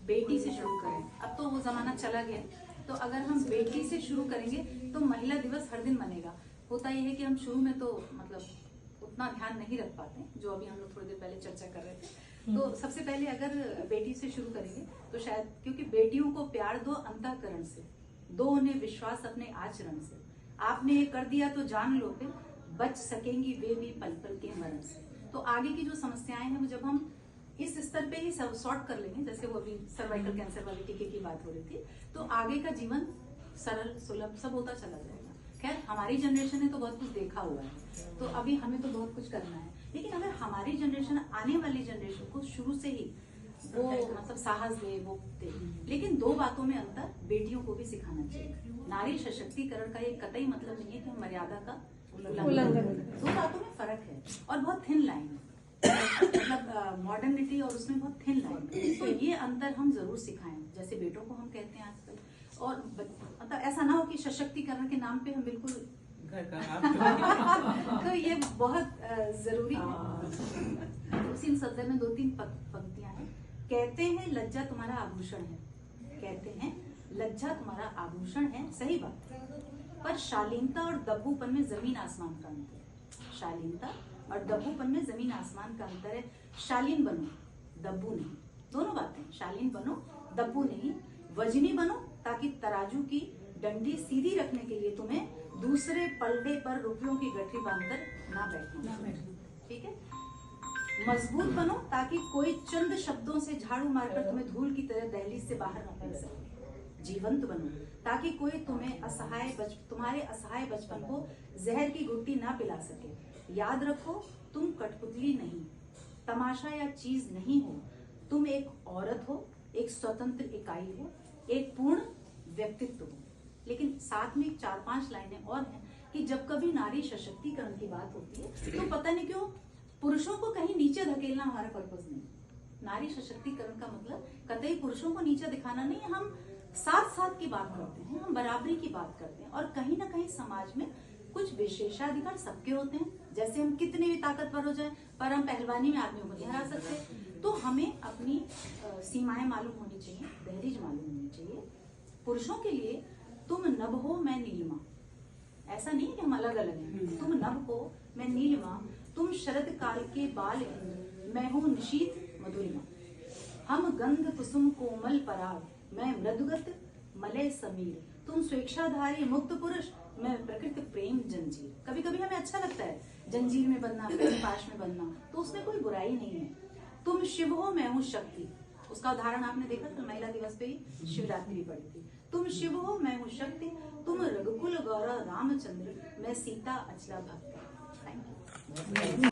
बेटी से शुरू करें। अब तो वो जमाना चला गया, तो अगर हम बेटी से शुरू करेंगे तो महिला दिवस हर दिन मनेगा। होता यह है कि हम शुरू में तो मतलब उतना ध्यान नहीं रख पाते, जो अभी हम लोग थोड़ी देर पहले चर्चा कर रहे थे। तो सबसे पहले अगर बेटी से शुरू करेंगे तो शायद, क्योंकि बेटियों को प्यार दो अंतःकरण से, दो उन्हें विश्वास अपने आचरण से, आपने ये कर दिया तो जान लो फिर बच सकेंगी वे भी पल पल के मरण से। तो आगे की जो समस्याएं हैं वो जब हम इस स्तर पे ही सब सॉर्ट कर लेंगे, जैसे वो अभी सर्वाइकल कैंसर वाले टीके की बात हो रही थी, तो आगे का जीवन सरल सुलभ सब होता चला जाएगा। खैर हमारी जनरेशन ने तो बहुत कुछ देखा हुआ है, तो अभी हमें तो बहुत कुछ करना है, लेकिन अगर हमारी जनरेशन आने वाली जनरेशन को शुरू से ही वो मतलब साहस दे, वो दे। लेकिन दो बातों में अंतर बेटियों को भी सिखाना चाहिए। नारी सशक्तिकरण का ये कतई मतलब नहीं है कि हम मर्यादा का उल्लंघन, दो बातों में फर्क है और बहुत थिन लाइन है, मतलब मॉडर्निटी और उसमें बहुत थिन लाइन है। तो ये अंतर हम जरूर सिखाएं, जैसे बेटों को हम कहते हैं आजकल। और मतलब ऐसा ना हो कि सशक्तिकरण के नाम पे हम बिल्कुल घर का तो ये बहुत जरूरी है। उसी सदर में 2-3 पंक्तियां हैं। कहते हैं लज्जा तुम्हारा आभूषण है, कहते हैं लज्जा तुम्हारा आभूषण है, सही बात, पर शालीनता और दब्बूपन में जमीन आसमान का अंतर है। शालीनता और दब्बूपन में जमीन आसमान का अंतर है। शालीन बनो, दब्बू नहीं, दोनों बातें। शालीन बनो, दब्बू नहीं। वजनी बनो ताकि तराजू की डंडी सीधी रखने के लिए तुम्हें दूसरे पलड़े पर रुपयों की गठरी बांधकर ना बैठना, ठीक है। मजबूत बनो ताकि कोई चंद शब्दों से झाड़ू मारकर तुम्हें धूल की तरह दहलीज से बाहर न फेंक सके। जीवंत बनो ताकि कोई तुम्हें तुम्हारे असहाय बचपन को जहर की घुट्टी ना पिला सके। याद रखो तुम कठपुतली नहीं, तमाशा या चीज नहीं हो, तुम एक औरत हो, एक स्वतंत्र इकाई हो, एक पूर्ण व्यक्तित्व हो। लेकिन साथ में 4-5 लाइनें और हैं कि जब कभी नारी सशक्तिकरण की बात होती है तो पता नहीं क्यों पुरुषों को कहीं नीचे धकेलना हमारा पर्पस नहीं। नारी सशक्तिकरण का मतलब कतई पुरुषों को नीचे दिखाना नहीं है। हम साथ साथ की बात करते हैं, हम बराबरी की बात करते हैं, और कहीं ना कहीं समाज में कुछ विशेषाधिकार सबके होते हैं। जैसे हम कितने भी ताकतवर हो जाएं, पर हम पहलवानी में आदमियों को नहीं हरा सकते। तो हमें अपनी सीमाएं मालूम होनी चाहिए, दहलीज मालूम होनी चाहिए। पुरुषों के लिए तुम नभ हो मैं नीलिमा, ऐसा नहीं कि हम अलग अलग हैं। तुम नभ हो मैं नीलिमा, तुम शरद काल के बाल इंद्र, मैं हूँ निशीत मधुरिमा। हम गंध कुसुम कोमल पराग, मैं मृदुगत मलय समीर। तुम स्वेच्छाधारी मुक्त पुरुष, मैं प्रकृति प्रेम जंजीर। कभी कभी हमें अच्छा लगता है जंजीर में बंधना, प्रेम पाश में बंधना, तो उसमें कोई बुराई नहीं है। तुम शिव हो मैं हूँ शक्ति, उसका उदाहरण आपने देखा तो महिला दिवस पे ही शिवरात्रि पड़ी थी। तुम शिव हो मैं हूँ शक्ति, तुम रघुकुल गौरव रामचंद्र, मैं सीता अचला भक्त। Thank you.